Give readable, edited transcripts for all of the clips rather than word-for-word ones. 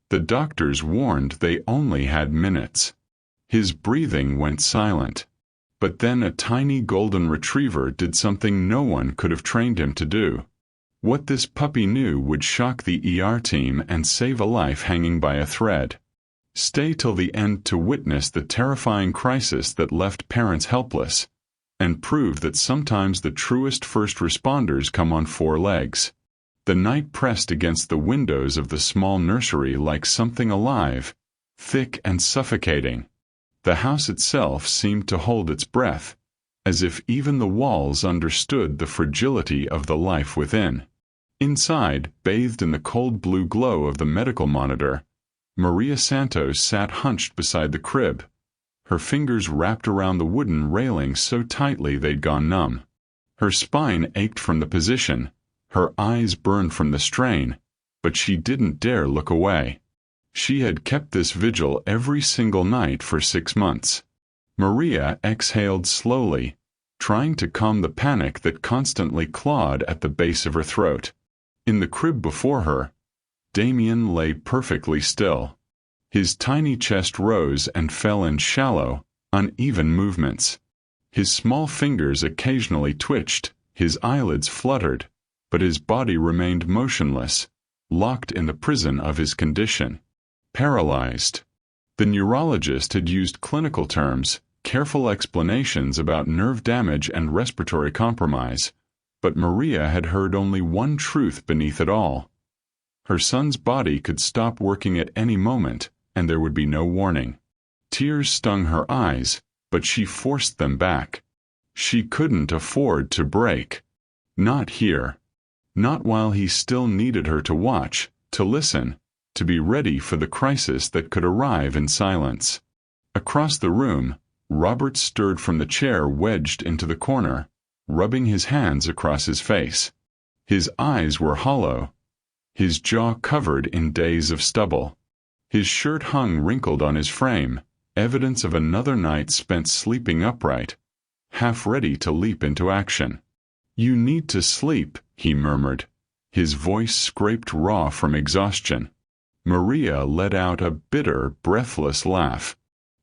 The doctors warned they only had minutes. His breathing went silent. But then a tiny golden retriever did something no one could have trained him to do. What this puppy knew would shock the ER team and save a life hanging by a thread. Stay till the end to witness the terrifying crisis that left parents helpless, and prove that sometimes the truest first responders come on four legs. The night pressed against the windows of the small nursery like something alive, thick and suffocating. The house itself seemed to hold its breath, as if even the walls understood the fragility of the life within. Inside, bathed in the cold blue glow of the medical monitor, Maria Santos sat hunched beside the crib, her fingers wrapped around the wooden railing so tightly they'd gone numb. Her spine ached from the position, her eyes burned from the strain, but she didn't dare look away. She had kept this vigil every single night for 6 months. Maria exhaled slowly, trying to calm the panic that constantly clawed at the base of her throat. In the crib before her, Damien lay perfectly still. His tiny chest rose and fell in shallow, uneven movements. His small fingers occasionally twitched, his eyelids fluttered, but his body remained motionless, locked in the prison of his condition. Paralyzed. The neurologist had used clinical terms, careful explanations about nerve damage and respiratory compromise, but Maria had heard only one truth beneath it all. Her son's body could stop working at any moment, and there would be no warning. Tears stung her eyes, but she forced them back. She couldn't afford to break. Not here. Not while he still needed her to watch, to listen, to be ready for the crisis that could arrive in silence. Across the room, Robert stirred from the chair wedged into the corner, rubbing his hands across his face. His eyes were hollow, his jaw covered in days of stubble. His shirt hung wrinkled on his frame, evidence of another night spent sleeping upright, half ready to leap into action. "You need to sleep," he murmured, his voice scraped raw from exhaustion. Maria let out a bitter, breathless laugh.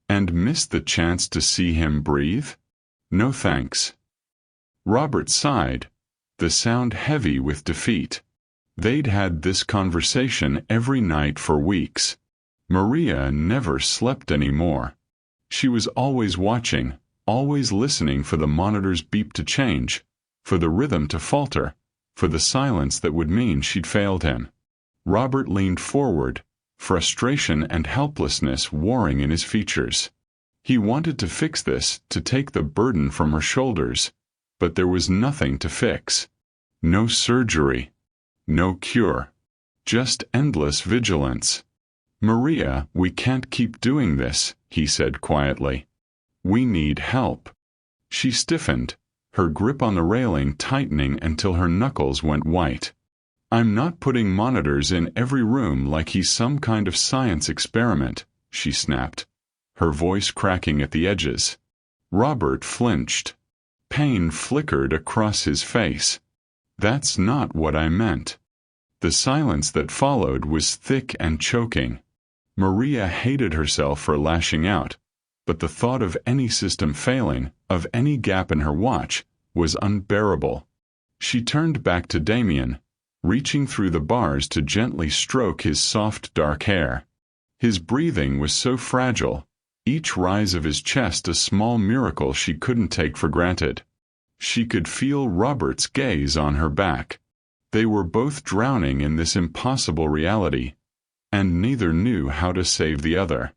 And missed the chance to see him breathe? No thanks. Robert sighed, the sound heavy with defeat. They'd had this conversation every night for weeks. Maria never slept anymore. She was always watching, always listening for the monitor's beep to change, for the rhythm to falter, for the silence that would mean she'd failed him. Robert leaned forward, frustration and helplessness warring in his features. He wanted to fix this, to take the burden from her shoulders, but there was nothing to fix. No surgery. No cure. Just endless vigilance. "Maria, we can't keep doing this," he said quietly. "We need help." She stiffened, her grip on the railing tightening until her knuckles went white. "I'm not putting monitors in every room like he's some kind of science experiment," she snapped, her voice cracking at the edges. Robert flinched. Pain flickered across his face. "That's not what I meant." The silence that followed was thick and choking. Maria hated herself for lashing out, but the thought of any system failing, of any gap in her watch, was unbearable. She turned back to Damien, reaching through the bars to gently stroke his soft dark hair. His breathing was so fragile, each rise of his chest a small miracle she couldn't take for granted. She could feel Robert's gaze on her back. They were both drowning in this impossible reality, and neither knew how to save the other.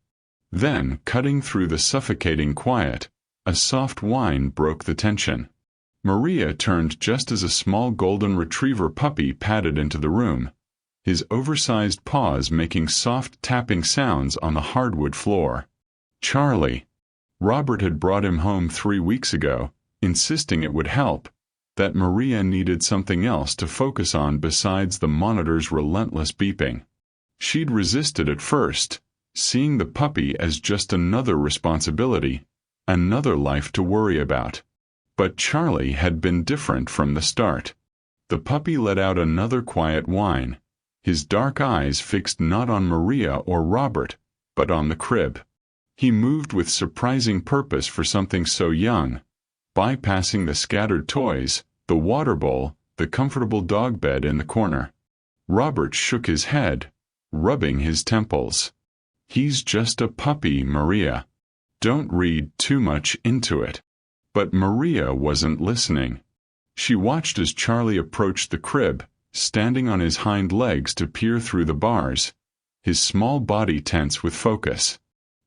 Then, cutting through the suffocating quiet, a soft whine broke the tension. Maria turned just as a small golden retriever puppy padded into the room, his oversized paws making soft tapping sounds on the hardwood floor. Charlie. Robert had brought him home 3 weeks ago, insisting it would help, that Maria needed something else to focus on besides the monitor's relentless beeping. She'd resisted at first, seeing the puppy as just another responsibility, another life to worry about. But Charlie had been different from the start. The puppy let out another quiet whine, his dark eyes fixed not on Maria or Robert, but on the crib. He moved with surprising purpose for something so young, bypassing the scattered toys, the water bowl, the comfortable dog bed in the corner. Robert shook his head, rubbing his temples. "He's just a puppy, Maria. Don't read too much into it." But Maria wasn't listening. She watched as Charlie approached the crib, standing on his hind legs to peer through the bars, his small body tense with focus.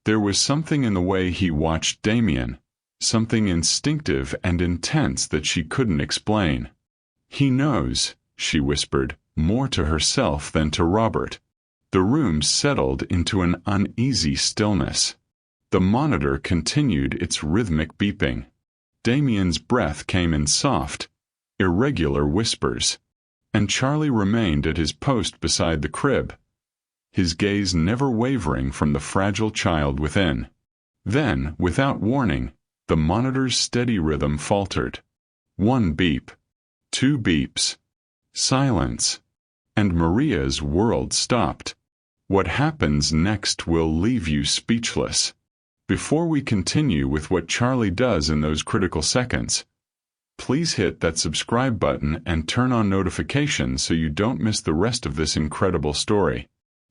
There was something in the way he watched Damien, something instinctive and intense that she couldn't explain. "He knows," she whispered, more to herself than to Robert. The room settled into an uneasy stillness. The monitor continued its rhythmic beeping. Damien's breath came in soft, irregular whispers, and Charlie remained at his post beside the crib, his gaze never wavering from the fragile child within. Then, without warning, the monitor's steady rhythm faltered. One beep, two beeps, silence, and Maria's world stopped. What happens next will leave you speechless. Before we continue with what Charlie does in those critical seconds, please hit that subscribe button and turn on notifications so you don't miss the rest of this incredible story.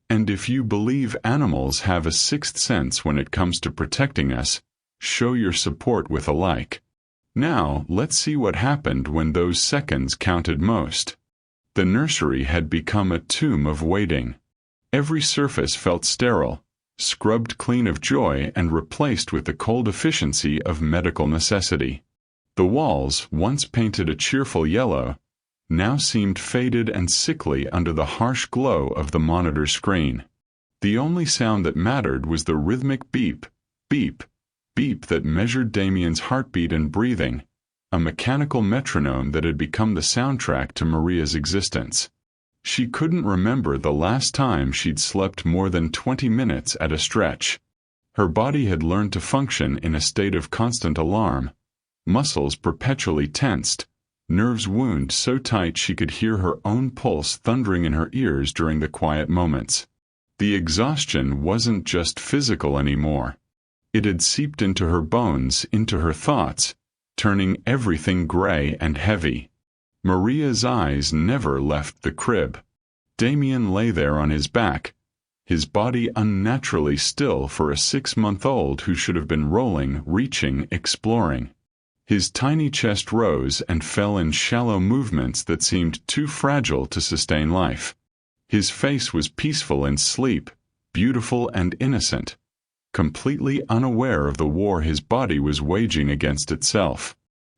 And if you believe animals have a sixth sense when it comes to protecting us, show your support with a like. Now, let's see what happened when those seconds counted most. The nursery had become a tomb of waiting. Every surface felt sterile, scrubbed clean of joy and replaced with the cold efficiency of medical necessity. The walls, once painted a cheerful yellow, now seemed faded and sickly under the harsh glow of the monitor screen. The only sound that mattered was the rhythmic beep, beep, beep that measured Damien's heartbeat and breathing, a mechanical metronome that had become the soundtrack to Maria's existence. She couldn't remember the last time she'd slept more than 20 minutes at a stretch. Her body had learned to function in a state of constant alarm, muscles perpetually tensed, nerves wound so tight she could hear her own pulse thundering in her ears during the quiet moments. The exhaustion wasn't just physical anymore. It had seeped into her bones, into her thoughts, turning everything gray and heavy. Maria's eyes never left the crib. Damien lay there on his back, his body unnaturally still for a 6-month-old who should have been rolling, reaching, exploring. His tiny chest rose and fell in shallow movements that seemed too fragile to sustain life. His face was peaceful in sleep, beautiful and innocent, completely unaware of the war his body was waging against itself.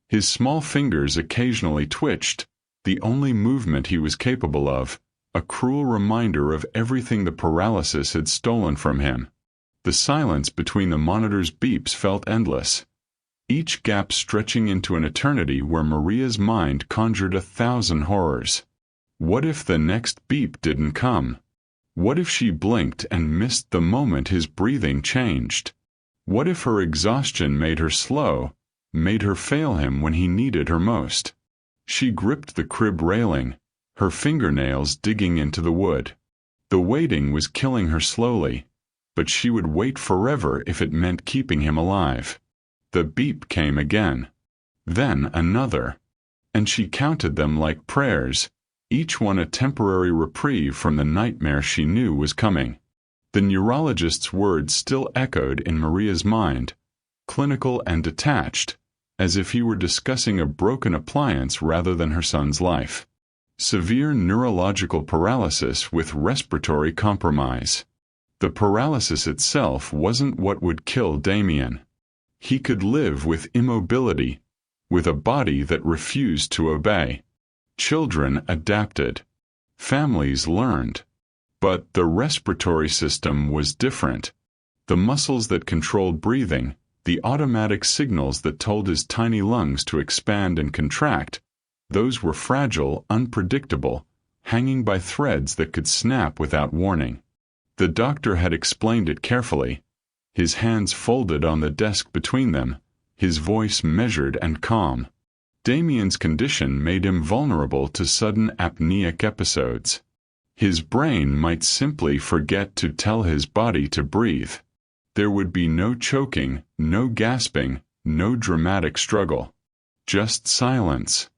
His small fingers occasionally twitched, the only movement he was capable of, a cruel reminder of everything the paralysis had stolen from him. The silence between the monitor's beeps felt endless, each gap stretching into an eternity where Maria's mind conjured 1,000 horrors. What if the next beep didn't come? What if she blinked and missed the moment his breathing changed? What if her exhaustion made her slow, made her fail him when he needed her most? She gripped the crib railing, her fingernails digging into the wood. The waiting was killing her slowly, but she would wait forever if it meant keeping him alive. The beep came again, then another, and she counted them like prayers, each one a temporary reprieve from the nightmare she knew was coming. The neurologist's words still echoed in Maria's mind, clinical and detached, as if he were discussing a broken appliance rather than her son's life. Severe neurological paralysis with respiratory compromise. The paralysis itself wasn't what would kill Damien. He could live with immobility, with a body that refused to obey. Children adapted. Families learned. But the respiratory system was different. The muscles that controlled breathing, the automatic signals that told his tiny lungs to expand and contract, those were fragile, unpredictable, hanging by threads that could snap without warning. The doctor had explained it carefully, his hands folded on the desk between them, his voice measured and calm. Damien's condition made him vulnerable to sudden apneic episodes. His brain might simply forget to tell his body to breathe. There would be no choking, no gasping, no dramatic struggle. Just silence.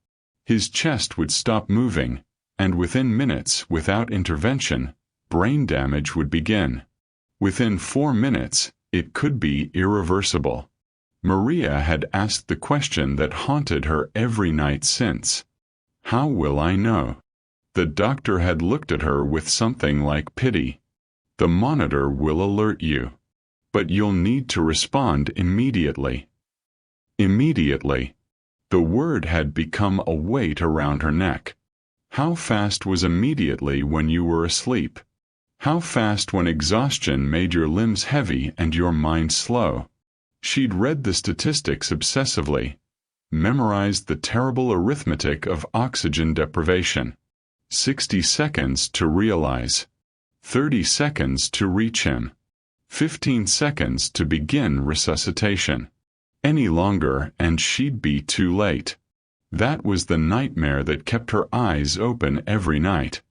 His chest would stop moving, and within minutes, without intervention, brain damage would begin. Within 4 minutes, it could be irreversible. Maria had asked the question that haunted her every night since. How will I know? The doctor had looked at her with something like pity. The monitor will alert you. But you'll need to respond immediately. Immediately. The word had become a weight around her neck. How fast was immediately when you were asleep? How fast when exhaustion made your limbs heavy and your mind slow? She'd read the statistics obsessively, memorized the terrible arithmetic of oxygen deprivation. 60 seconds to realize. 30 seconds to reach him. 15 seconds to begin resuscitation. Any longer and she'd be too late. That was the nightmare that kept her eyes open every night.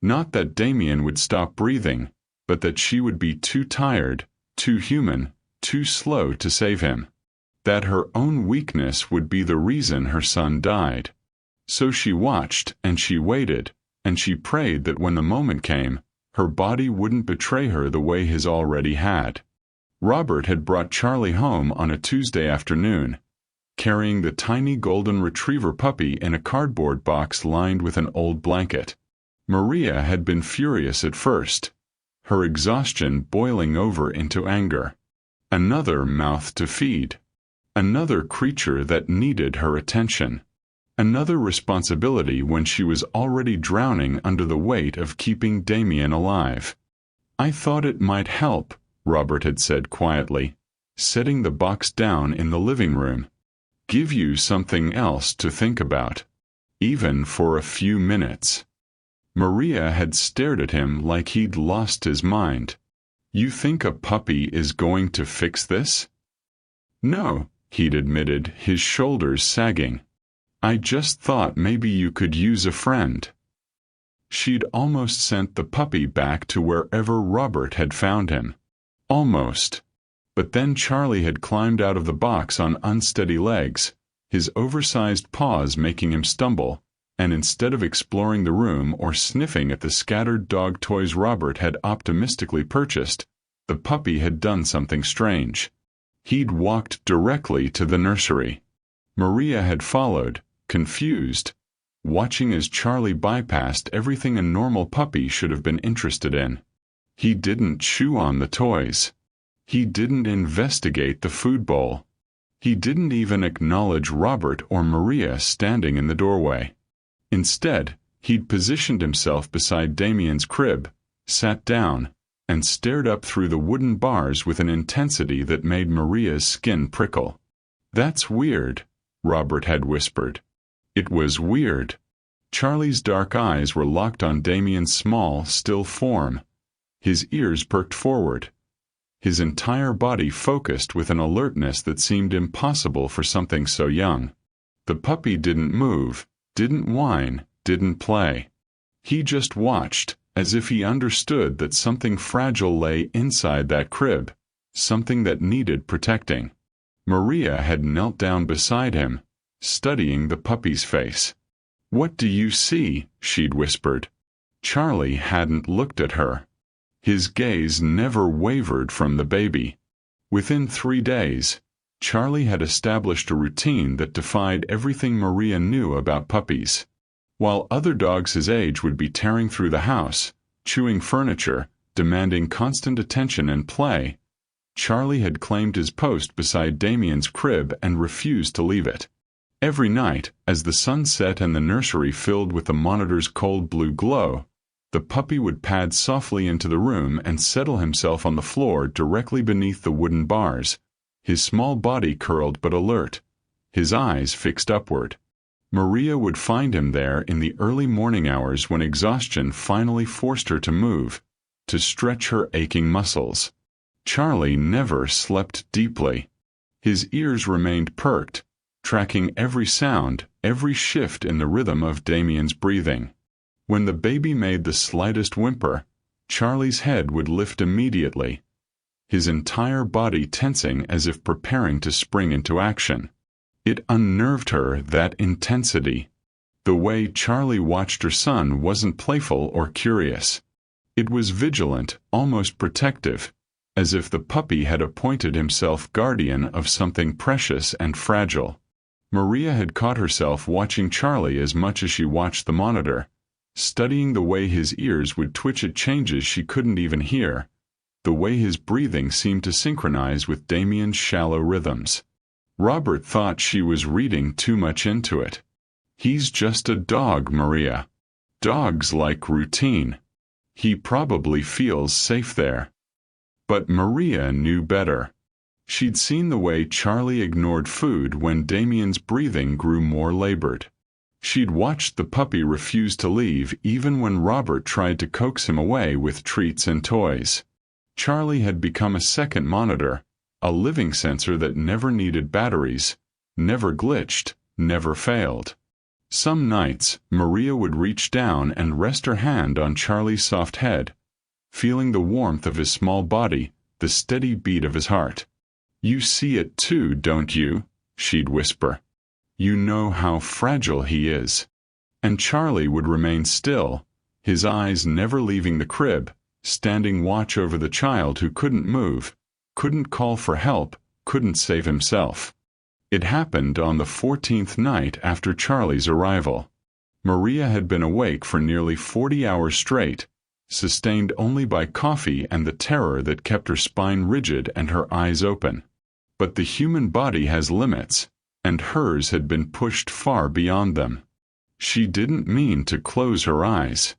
Not that Damien would stop breathing, but that she would be too tired, too human, too slow to save him. That her own weakness would be the reason her son died. So she watched, and she waited, and she prayed that when the moment came, her body wouldn't betray her the way his already had. Robert had brought Charlie home on a Tuesday afternoon, carrying the tiny golden retriever puppy in a cardboard box lined with an old blanket. Maria had been furious at first, her exhaustion boiling over into anger. Another mouth to feed. Another creature that needed her attention. Another responsibility when she was already drowning under the weight of keeping Damien alive. I thought it might help, Robert had said quietly, setting the box down in the living room. Give you something else to think about. Even for a few minutes. Maria had stared at him like he'd lost his mind. You think a puppy is going to fix this? No, he'd admitted, his shoulders sagging. I just thought maybe you could use a friend. She'd almost sent the puppy back to wherever Robert had found him. Almost. But then Charlie had climbed out of the box on unsteady legs, his oversized paws making him stumble, and instead of exploring the room or sniffing at the scattered dog toys Robert had optimistically purchased, the puppy had done something strange. He'd walked directly to the nursery. Maria had followed, confused, watching as Charlie bypassed everything a normal puppy should have been interested in. He didn't chew on the toys. He didn't investigate the food bowl. He didn't even acknowledge Robert or Maria standing in the doorway. Instead, he'd positioned himself beside Damien's crib, sat down, and stared up through the wooden bars with an intensity that made Maria's skin prickle. That's weird, Robert had whispered. It was weird. Charlie's dark eyes were locked on Damien's small, still form. His ears perked forward. His entire body focused with an alertness that seemed impossible for something so young. The puppy didn't move, didn't whine, didn't play. He just watched, as if he understood that something fragile lay inside that crib, something that needed protecting. Maria had knelt down beside him, studying the puppy's face. What do you see? She'd whispered. Charlie hadn't looked at her. His gaze never wavered from the baby. Within 3 days, Charlie had established a routine that defied everything Maria knew about puppies. While other dogs his age would be tearing through the house, chewing furniture, demanding constant attention and play, Charlie had claimed his post beside Damien's crib and refused to leave it. Every night, as the sun set and the nursery filled with the monitor's cold blue glow, the puppy would pad softly into the room and settle himself on the floor directly beneath the wooden bars, his small body curled but alert, his eyes fixed upward. Maria would find him there in the early morning hours when exhaustion finally forced her to move, to stretch her aching muscles. Charlie never slept deeply. His ears remained perked, tracking every sound, every shift in the rhythm of Damien's breathing. When the baby made the slightest whimper, Charlie's head would lift immediately, his entire body tensing as if preparing to spring into action. It unnerved her, that intensity. The way Charlie watched her son wasn't playful or curious. It was vigilant, almost protective, as if the puppy had appointed himself guardian of something precious and fragile. Maria had caught herself watching Charlie as much as she watched the monitor, studying the way his ears would twitch at changes she couldn't even hear, the way his breathing seemed to synchronize with Damien's shallow rhythms. Robert thought she was reading too much into it. He's just a dog, Maria. Dogs like routine. He probably feels safe there. But Maria knew better. She'd seen the way Charlie ignored food when Damien's breathing grew more labored. She'd watched the puppy refuse to leave even when Robert tried to coax him away with treats and toys. Charlie had become a second monitor, a living sensor that never needed batteries, never glitched, never failed. Some nights, Maria would reach down and rest her hand on Charlie's soft head, feeling the warmth of his small body, the steady beat of his heart. "You see it too, don't you?" she'd whisper. "You know how fragile he is." And Charlie would remain still, his eyes never leaving the crib, standing watch over the child who couldn't move, couldn't call for help, couldn't save himself. It happened on the 14th night after Charlie's arrival. Maria had been awake for nearly 40 hours straight, sustained only by coffee and the terror that kept her spine rigid and her eyes open. But the human body has limits, and hers had been pushed far beyond them. She didn't mean to close her eyes.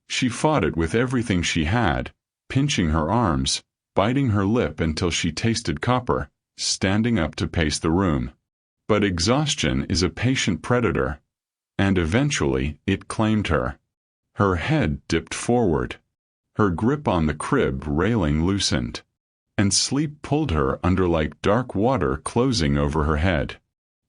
She fought it with everything she had, pinching her arms, biting her lip until she tasted copper, standing up to pace the room. But exhaustion is a patient predator, and eventually it claimed her. Her head dipped forward. Her grip on the crib railing loosened, and sleep pulled her under like dark water closing over her head.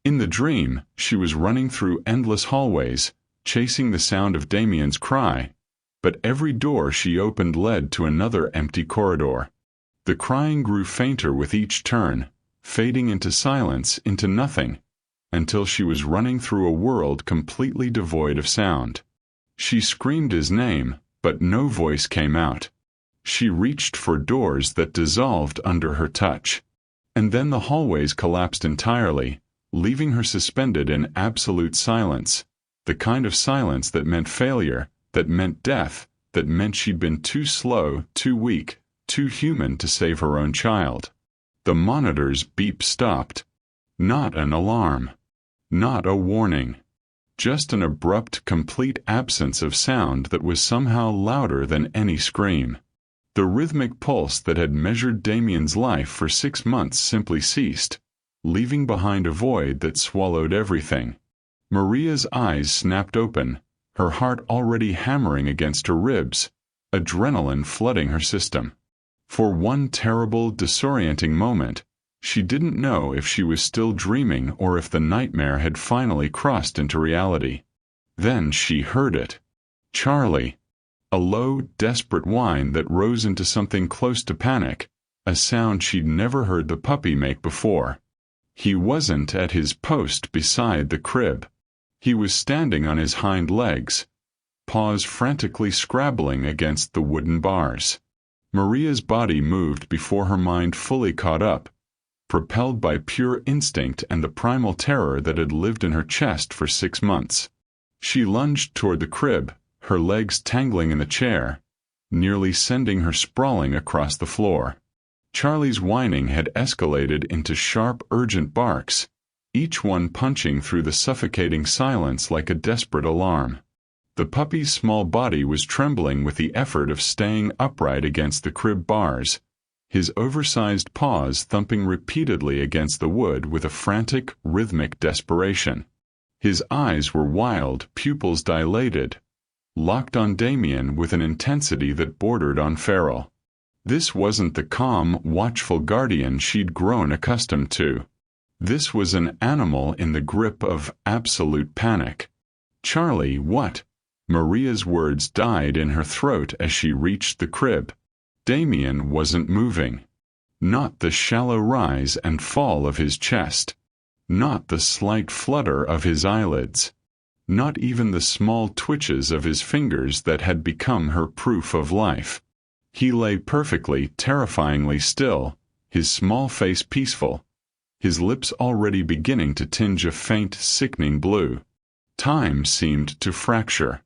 In the dream, she was running through endless hallways, chasing the sound of Damien's cry, but every door she opened led to another empty corridor. The crying grew fainter with each turn, fading into silence, into nothing, until she was running through a world completely devoid of sound. She screamed his name, but no voice came out. She reached for doors that dissolved under her touch. And then the hallways collapsed entirely, leaving her suspended in absolute silence, the kind of silence that meant failure, that meant death, that meant she'd been too slow, too weak, too human to save her own child. The monitor's beep stopped. Not an alarm. Not a warning. Just an abrupt, complete absence of sound that was somehow louder than any scream. The rhythmic pulse that had measured Damien's life for 6 months simply ceased, leaving behind a void that swallowed everything. Maria's eyes snapped open, her heart already hammering against her ribs, adrenaline flooding her system. For one terrible, disorienting moment, she didn't know if she was still dreaming or if the nightmare had finally crossed into reality. Then she heard it. Charlie. A low, desperate whine that rose into something close to panic, a sound she'd never heard the puppy make before. He wasn't at his post beside the crib. He was standing on his hind legs, paws frantically scrabbling against the wooden bars. Maria's body moved before her mind fully caught up, propelled by pure instinct and the primal terror that had lived in her chest for 6 months. She lunged toward the crib, her legs tangling in the chair, nearly sending her sprawling across the floor. Charlie's whining had escalated into sharp, urgent barks, each one punching through the suffocating silence like a desperate alarm. The puppy's small body was trembling with the effort of staying upright against the crib bars, his oversized paws thumping repeatedly against the wood with a frantic, rhythmic desperation. His eyes were wild, pupils dilated, locked on Damien with an intensity that bordered on feral. This wasn't the calm, watchful guardian she'd grown accustomed to. This was an animal in the grip of absolute panic. Charlie, what? Maria's words died in her throat as she reached the crib. Damien wasn't moving. Not the shallow rise and fall of his chest. Not the slight flutter of his eyelids. Not even the small twitches of his fingers that had become her proof of life. He lay perfectly, terrifyingly still, his small face peaceful, his lips already beginning to tinge a faint, sickening blue. Time seemed to fracture.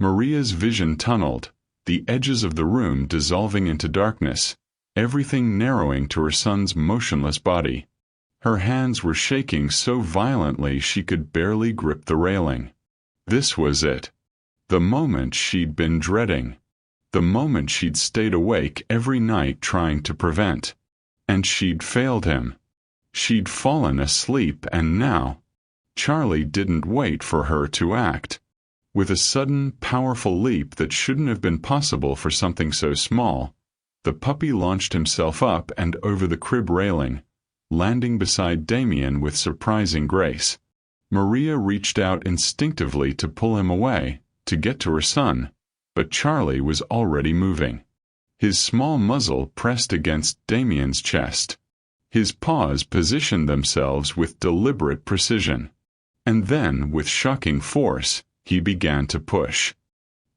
Maria's vision tunneled, the edges of the room dissolving into darkness, everything narrowing to her son's motionless body. Her hands were shaking so violently she could barely grip the railing. This was it. The moment she'd been dreading. The moment she'd stayed awake every night trying to prevent. And she'd failed him. She'd fallen asleep, and now... Charlie didn't wait for her to act. With a sudden, powerful leap that shouldn't have been possible for something so small, the puppy launched himself up and over the crib railing, landing beside Damien with surprising grace. Maria reached out instinctively to pull him away, to get to her son, but Charlie was already moving. His small muzzle pressed against Damien's chest. His paws positioned themselves with deliberate precision. And then, with shocking force, he began to push.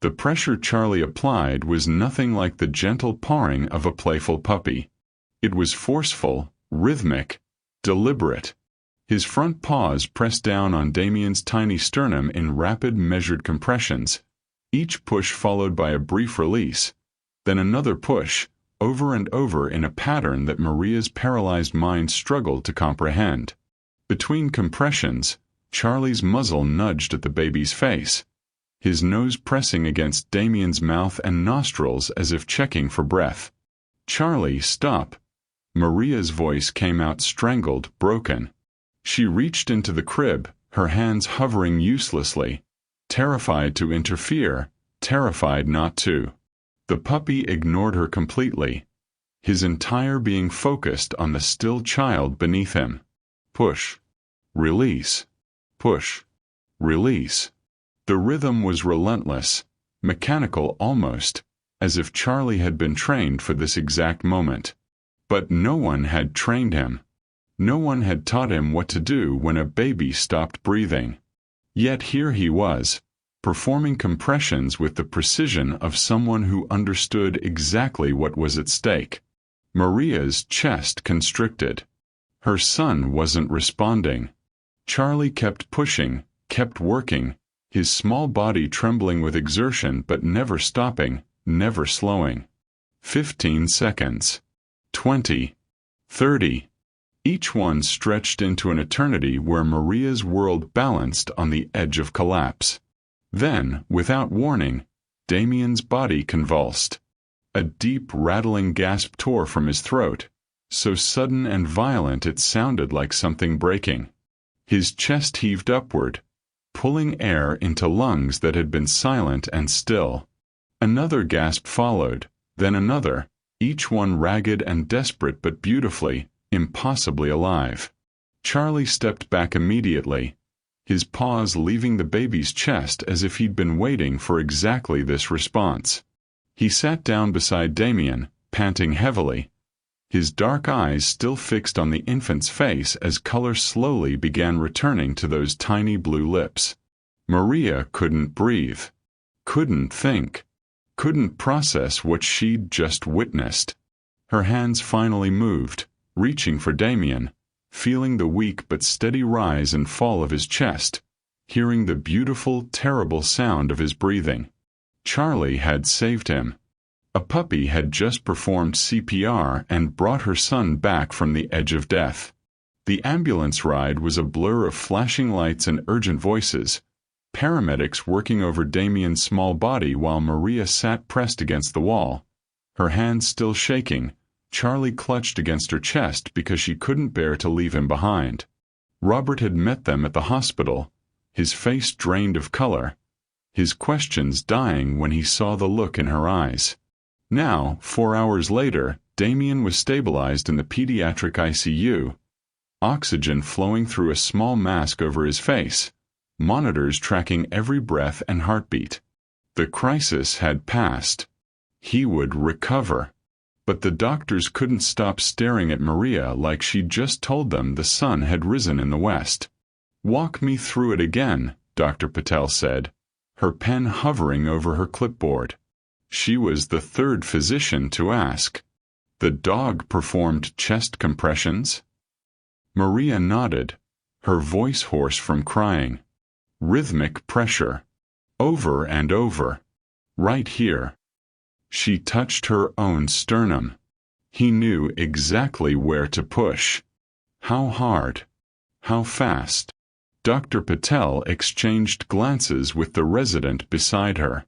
The pressure Charlie applied was nothing like the gentle pawing of a playful puppy. It was forceful, rhythmic, deliberate. His front paws pressed down on Damien's tiny sternum in rapid, measured compressions, each push followed by a brief release, then another push, over and over in a pattern that Maria's paralyzed mind struggled to comprehend. Between compressions, Charlie's muzzle nudged at the baby's face, his nose pressing against Damien's mouth and nostrils as if checking for breath. "Charlie, stop!" Maria's voice came out strangled, broken. She reached into the crib, her hands hovering uselessly, terrified to interfere, terrified not to. The puppy ignored her completely, his entire being focused on the still child beneath him. Push. Release. Push. Release. The rhythm was relentless, mechanical almost, as if Charlie had been trained for this exact moment. But no one had trained him. No one had taught him what to do when a baby stopped breathing. Yet here he was, performing compressions with the precision of someone who understood exactly what was at stake. Maria's chest constricted. Her son wasn't responding. Charlie kept pushing, kept working, his small body trembling with exertion but never stopping, never slowing. 15 seconds. 20. 30. Each one stretched into an eternity where Maria's world balanced on the edge of collapse. Then, without warning, Damien's body convulsed. A deep, rattling gasp tore from his throat, so sudden and violent it sounded like something breaking. His chest heaved upward, pulling air into lungs that had been silent and still. Another gasp followed, then another, each one ragged and desperate but beautifully, impossibly alive. Charlie stepped back immediately, his paws leaving the baby's chest as if he'd been waiting for exactly this response. He sat down beside Damien, panting heavily, his dark eyes still fixed on the infant's face as color slowly began returning to those tiny blue lips. Maria couldn't breathe, couldn't think, couldn't process what she'd just witnessed. Her hands finally moved, reaching for Damien, feeling the weak but steady rise and fall of his chest, hearing the beautiful, terrible sound of his breathing. Charlie had saved him. A puppy had just performed CPR and brought her son back from the edge of death. The ambulance ride was a blur of flashing lights and urgent voices, paramedics working over Damien's small body while Maria sat pressed against the wall, her hands still shaking. Charlie clutched against her chest because she couldn't bear to leave him behind. Robert had met them at the hospital, his face drained of color, his questions dying when he saw the look in her eyes. Now, 4 hours later, Damien was stabilized in the pediatric ICU, oxygen flowing through a small mask over his face, monitors tracking every breath and heartbeat. The crisis had passed. He would recover. But the doctors couldn't stop staring at Maria like she'd just told them the sun had risen in the west. "Walk me through it again," Dr. Patel said, her pen hovering over her clipboard. She was the third physician to ask. "The dog performed chest compressions?" Maria nodded, her voice hoarse from crying. "Rhythmic pressure. Over and over. Right here." She touched her own sternum. He knew exactly where to push. How hard? How fast? Dr. Patel exchanged glances with the resident beside her.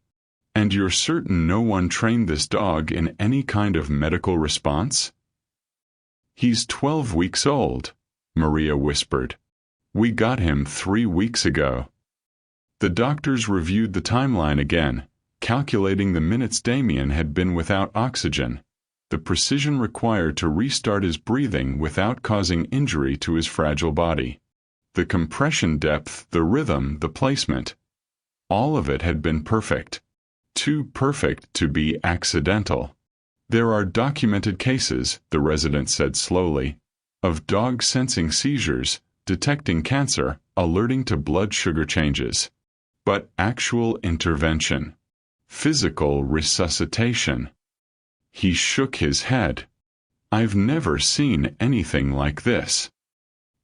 "And you're certain no one trained this dog in any kind of medical response?" "He's 12 weeks old," Maria whispered. "We got him 3 weeks ago." The doctors reviewed the timeline again, calculating the minutes Damien had been without oxygen, the precision required to restart his breathing without causing injury to his fragile body. The compression depth, the rhythm, the placement. All of it had been perfect. Too perfect to be accidental. "There are documented cases," the resident said slowly, "of dogs sensing seizures, detecting cancer, alerting to blood sugar changes. But actual intervention. Physical resuscitation." He shook his head. "I've never seen anything like this."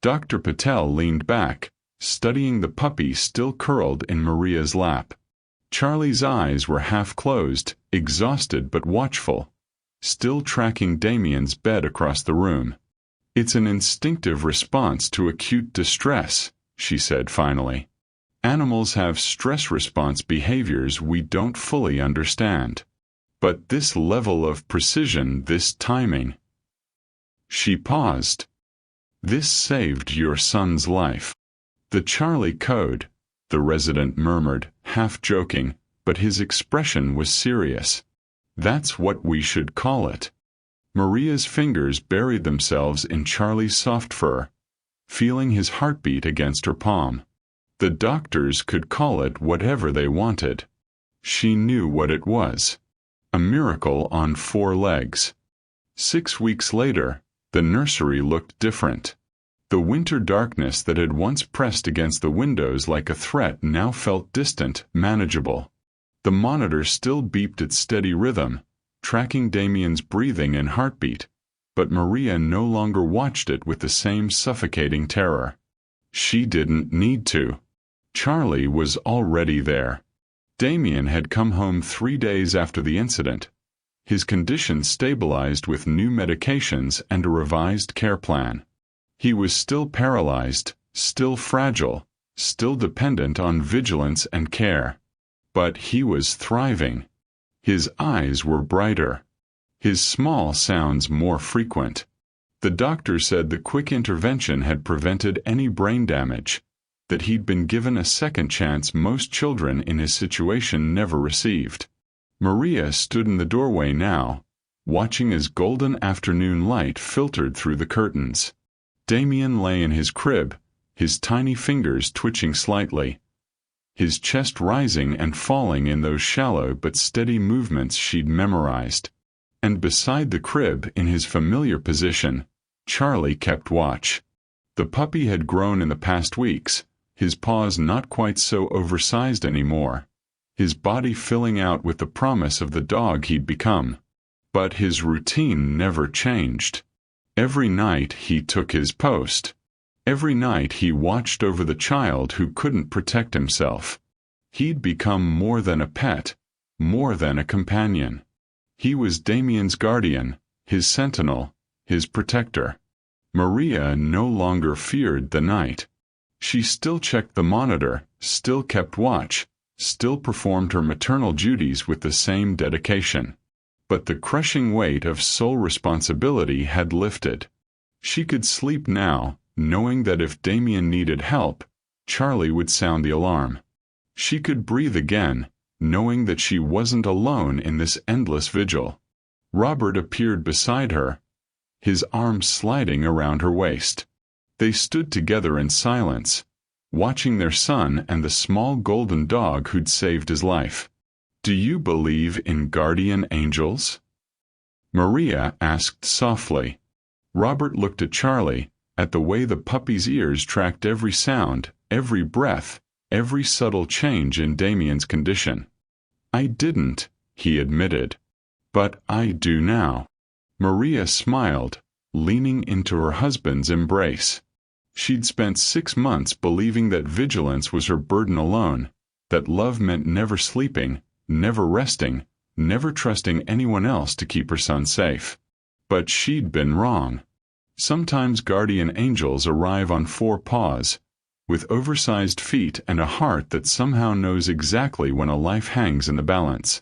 Dr. Patel leaned back, studying the puppy still curled in Maria's lap. Charlie's eyes were half closed, exhausted but watchful, still tracking Damien's bed across the room. "It's an instinctive response to acute distress," she said finally. "Animals have stress response behaviors we don't fully understand. But this level of precision, this timing." She paused. "This saved your son's life." "The Charlie code," the resident murmured, half joking, but his expression was serious. "That's what we should call it." Maria's fingers buried themselves in Charlie's soft fur, feeling his heartbeat against her palm. The doctors could call it whatever they wanted. She knew what it was. A miracle on 4 legs. 6 weeks later, the nursery looked different. The winter darkness that had once pressed against the windows like a threat now felt distant, manageable. The monitor still beeped its steady rhythm, tracking Damien's breathing and heartbeat, but Maria no longer watched it with the same suffocating terror. She didn't need to. Charlie was already there. Damien had come home 3 days after the incident. His condition stabilized with new medications and a revised care plan. He was still paralyzed, still fragile, still dependent on vigilance and care. But he was thriving. His eyes were brighter. His small sounds more frequent. The doctor said the quick intervention had prevented any brain damage, that he'd been given a second chance most children in his situation never received. Maria stood in the doorway now, watching as golden afternoon light filtered through the curtains. Damien lay in his crib, his tiny fingers twitching slightly, his chest rising and falling in those shallow but steady movements she'd memorized. And beside the crib, in his familiar position, Charlie kept watch. The puppy had grown in the past weeks, his paws not quite so oversized anymore, his body filling out with the promise of the dog he'd become. But his routine never changed. Every night he took his post. Every night he watched over the child who couldn't protect himself. He'd become more than a pet, more than a companion. He was Damien's guardian, his sentinel, his protector. Maria no longer feared the night. She still checked the monitor, still kept watch, still performed her maternal duties with the same dedication. But the crushing weight of sole responsibility had lifted. She could sleep now, knowing that if Damien needed help, Charlie would sound the alarm. She could breathe again, knowing that she wasn't alone in this endless vigil. Robert appeared beside her, his arms sliding around her waist. They stood together in silence, watching their son and the small golden dog who'd saved his life. Do you believe in guardian angels? Maria asked softly. Robert looked at Charlie, at the way the puppy's ears tracked every sound, every breath, every subtle change in Damien's condition. I didn't, he admitted. But I do now. Maria smiled, leaning into her husband's embrace. She'd spent 6 months believing that vigilance was her burden alone, that love meant never sleeping, never resting, never trusting anyone else to keep her son safe. But she'd been wrong. Sometimes guardian angels arrive on 4 paws, with oversized feet and a heart that somehow knows exactly when a life hangs in the balance.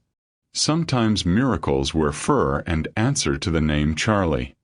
Sometimes miracles wear fur and answer to the name Charlie.